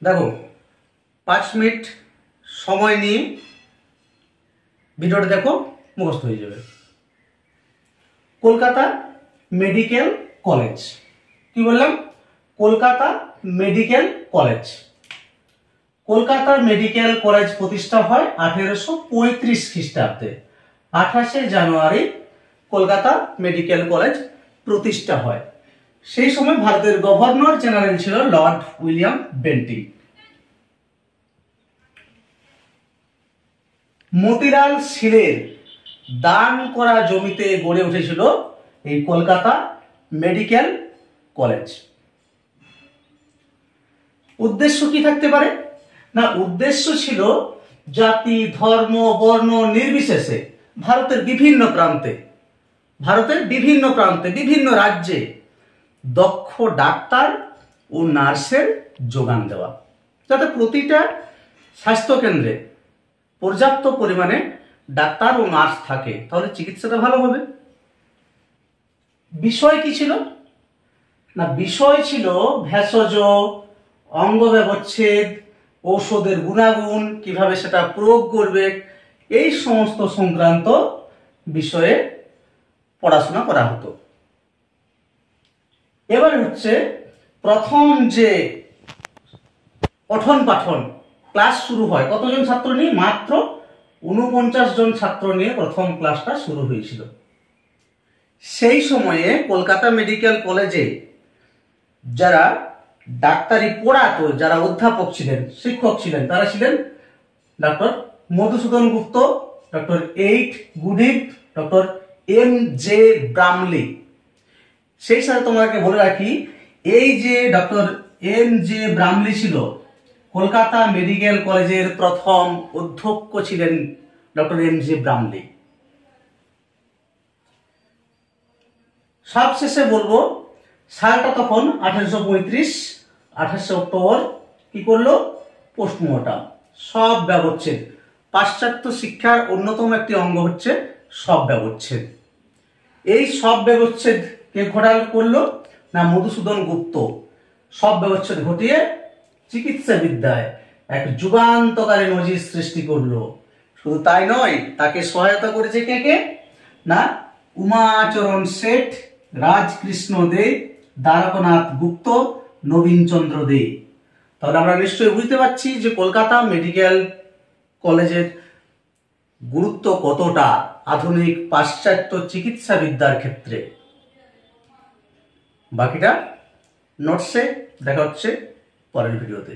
দেখো 5 মিনিট সময় নিয়ে ভিডিওটা দেখো, মুখস্থ হয়ে যাবে। কলকাতা মেডিকেল কলেজ, কি বললাম? Kolkata medical college. Kolkata medical college প্রতিষ্ঠা হয় 1835 খ্রিস্টাব্দে। 28শে জানুয়ারি কলকাতা মেডিকেল কলেজ প্রতিষ্ঠা হয়। সেই সময় ভারতের গভর্নর জেনারেল ছিল লর্ড উইলিয়াম বেন্টিং। মতিলাল সেনের দান করা জমিতে গড়ে উঠেছিল এই কলকাতা মেডিকেল কলেজ। উদ্দেশ্য কি থাকতে পারে? না, উদ্দেশ্য ছিল জাতি, ধর্ম, বর্ণ নির্বিশেষে ভারতের বিভিন্ন প্রান্তে, বিভিন্ন রাজ্যে দক্ষ ডাক্তার ও নার্সের যোগান দেওয়া, যাতে প্রতিটা স্বাস্থ্য কেন্দ্রে পর্যাপ্ত পরিমাণে ডাক্তার ও নার্স থাকে, তাহলে চিকিৎসাটা ভালো হবে। বিষয় কি ছিল? না, বিষয় ছিল ভেষজ, অঙ্গ ব্যবচ্ছেদ, ঔষধের গুণাগুণ, কিভাবে সেটা প্রয়োগ করবে, এই সমস্ত সংক্রান্ত বিষয়ে পড়াশোনা করা হতো। এবার হচ্ছে প্রথম যে পঠন পাঠন ক্লাস শুরু হয়, কতজন ছাত্র নিয়ে? মাত্র 49 জন ছাত্র নিয়ে প্রথম ক্লাসটা শুরু হয়েছিল। সেই সময়ে কলকাতা মেডিকেল কলেজে যারা ডাক্তারি পড়াতো, যারা অধ্যাপক ছিলেন, শিক্ষক ছিলেন, তারা ছিলেন doctor Madhusudan Gupta, doctor H Goodeve, doctor M J. Bramley. সেই সাথে তোমাকে বলে রাখি, এই যে ডক্টর এম.জে. ব্রামলি ছিল, কলকাতা মেডিকেল কলেজের প্রথম অধ্যক্ষ ছিলেন ডক্টর এম.জে. ব্রামলি। সবশেষে বলবো, সালটা তখন 1835, 28শে অক্টোবর কি করলো? পোস্টমর্টম, সব ব্যবচ্ছেদ। পাশ্চাত্য শিক্ষার অন্যতম একটি অঙ্গ হচ্ছে সব ব্যবচ্ছেদ। এই সব ব্যবচ্ছেদ কে করলো? না, মধুসূদন গুপ্ত সব ব্যবচ্ছেদ ঘটিয়ে চিকিৎসা বিদ্যায় এক যুগান্তকারী নজির সৃষ্টি করলো। শুধু তাই নয়, তাকে সহায়তা করেছে কে কে? না, উমাচরণ শেঠ, রাজকৃষ্ণ দে, দ্বারকানাথ গুপ্ত, নবীন চন্দ্র দে। তাহলে আমরা নিশ্চয়ই বুঝতে পারছি যে কলকাতা মেডিকেল কলেজের গুরুত্ব কতটা আধুনিক পাশ্চাত্য চিকিৎসা বিদ্যার ক্ষেত্রে। বাকিটা নোটসে দেখা হচ্ছে পরের ভিডিওতে।